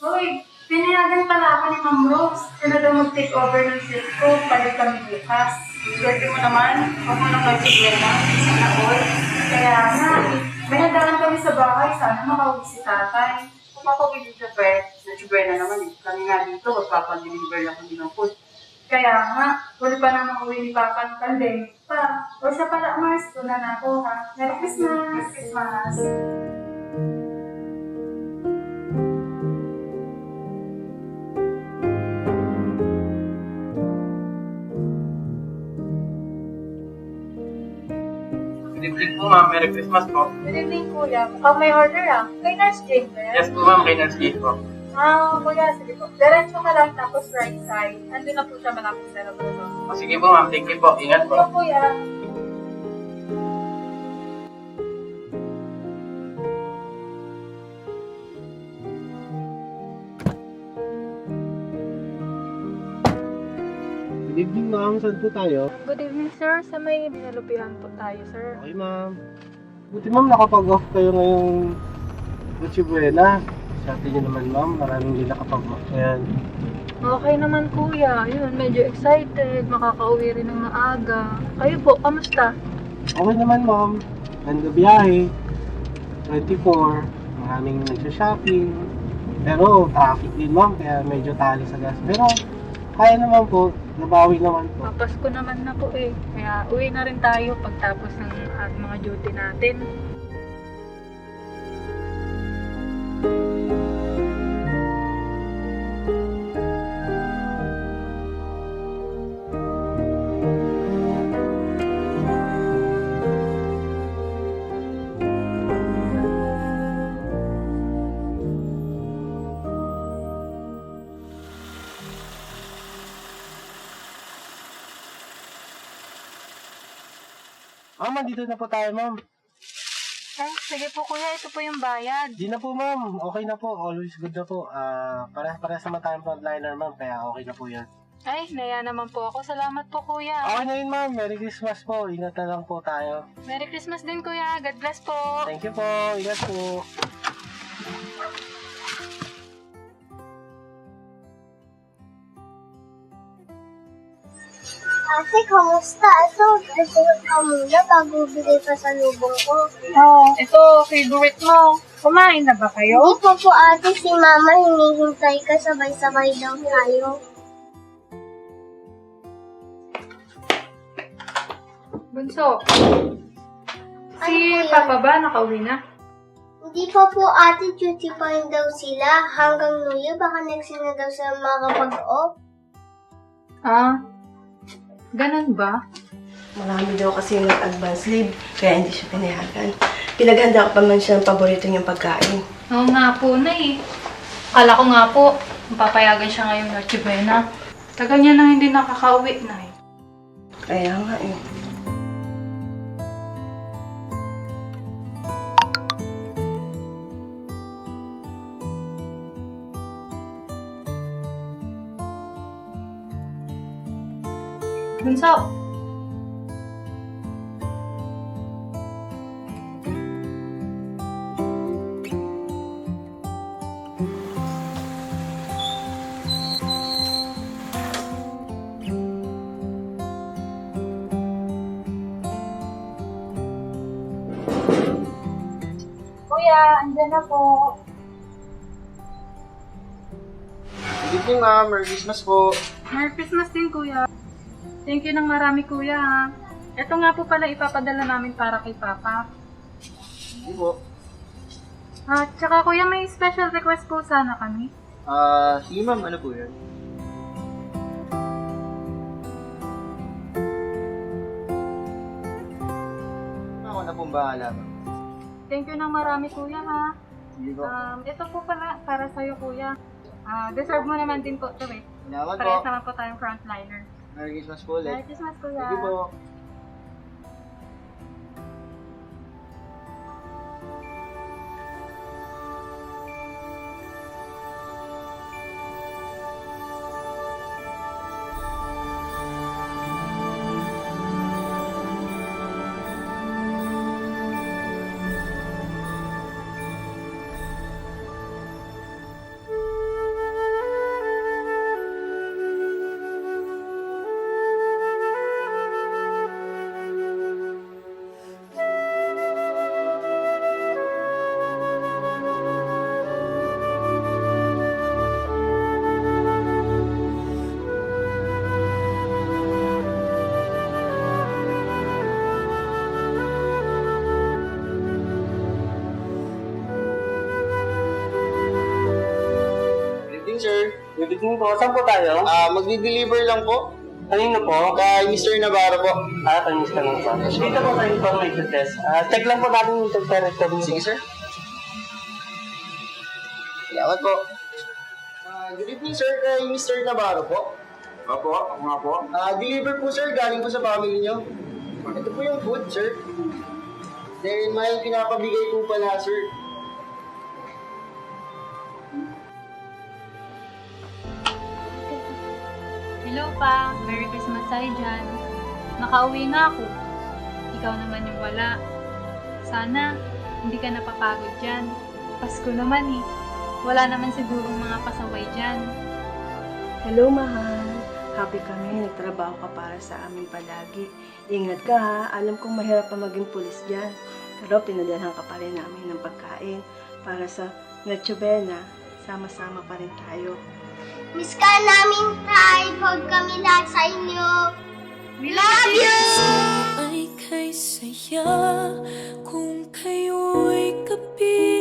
Uy, pinayagan pala ako ni Ma'am Rose. Sila daw mag-take over ng shift ko. Palit kami bukas. Swerte mo naman. Huwag mo nang magsigwela. Sana all. Kaya nga, may nadalan kami sa bahay. Sana makauwi si tatay. Kung ako with sa bread, sa Sibrena naman eh. Kami nga dito, magpapadeliver na kami ng food. Kaya nga, huli pa naman uwi ni Papa ng kaldeng. Pa, o siya pala, Mars. Tuna na ako, ha? Merry Christmas! Merry Christmas! Good evening po, ma'am. Merry Christmas po. Good evening, Kuya. Mukhang may order, ah. Kay Nurse Jane ba yan? Yes po, ma'am. Kay Nurse Jade po. Kuya, sige po. Diretso ka lang, tapos right side. Andun na po siya malapit sa labas. O, sige po, ma'am. Thank you po. Ingat po. Hello, Kuya. Good evening, ma'am. Saan po tayo? Good evening, sir. Sa may binalupihan po tayo, sir. Okay, ma'am. Buti, ma'am, nakapag-off kayo ngayong Noche Buena. Sa atin nyo naman, ma'am. Maraming hindi nakapag-off. Ayan. Okay naman, Kuya. Yun, medyo excited. Makakauwi rin ng maaga. Kayo po, kamusta? Okay naman, ma'am. Ganda biyahe. 24. Maraming nagsha-shopping. Pero traffic din, ma'am. Kaya medyo tali sa gas. Pero kaya naman po. Nabawi naman po. Papasko naman na po eh. Kaya uwi na rin tayo pagtapos ng mga duty natin. Ma'am, andito na po tayo, ma'am. Ay, sige po Kuya, ito po yung bayad. Di na po, ma'am. Okay na po. Always good na po. Para-para naman tayong frontliner, ma'am. Kaya okay na po yan. Ay, naya naman po ako. Salamat po Kuya. Okay na yun, ma'am. Merry Christmas po. Ingat na lang po tayo. Merry Christmas din Kuya. God bless po. Thank you po. Ingat po. Ate, kamusta? Ito, nagsunod ka muna bago bigay pa sa lubong ko. Oh, ito, favorite mo. Kumain na ba kayo? Hindi pa po ate, si mama hinihintay ka, sabay-sabay daw tayo. Bunso, si Ano po yan? Papa ba nakauwi na? Hindi pa po ate, duty pa rin daw sila. Hanggang New Year, baka next year na daw sila makapag-off. Ah, ganun ba? Marami daw kasi yung nag-advance leave, kaya hindi siya pinayagan. Pinaghanda ko pa man siya ng paborito niyang pagkain. Oo nga po na eh. Akala ko nga po, mapapayagan siya ngayong Noche Buena. Tagal niya nang hindi nakakauwi na eh. Kaya nga eh. Bunso, Kuya, andyan na po. Good evening, ma'am. Merry Christmas po. Merry Christmas din, Kuya. Thank you ng marami, Kuya. Ha? Ito nga po pala ipapadala namin para kay Papa. Hindi po. Tsaka Kuya, may special request po sana kami. Sige ma'am. Ano po yan? Ako na pong bahala, ma'am. Thank you ng marami, Kuya, ha? Sige po. Ito po pala para sa'yo, Kuya. Deserve mo naman din po ito eh. Salamat po. Parehas naman po tayong frontliner. Merry Christmas po ulit. Merry Christmas, Kuya. Sige po. Good evening po. Saan po tayo? Magdi-deliver lang po. Kanino po? Kay Mr. Navarro po. Kanis ka lang po. Dito po sa information desk. Check lang po natin yung temperature niyo. Sige, sir. Salamat po. Good evening, sir. Kay Mr. Navarro po. Opo, ako nga po. Deliver po, sir. Galing po sa family nyo. Ito po yung food, sir. Then, may pinapabigay po pala, sir. Hello pa, Merry Christmas sa'yo dyan. Nakauwi na ako. Ikaw naman yung wala. Sana, hindi ka napapagod dyan. Pasko naman eh. Wala naman sigurong mga pasaway dyan. Hello, mahal. Happy kami. Nagtrabaho ka para sa amin palagi. Ingat ka ha. Alam kong mahirap pa maging pulis dyan. Pero pinadalhan ka pa rin namin ng pagkain para sa Noche Buena. Sama-sama pa rin tayo. Miss ka namin, Tay. Huwag kami lahat sa inyo. We love you! Ay kay saya kung kayo'y kapiling.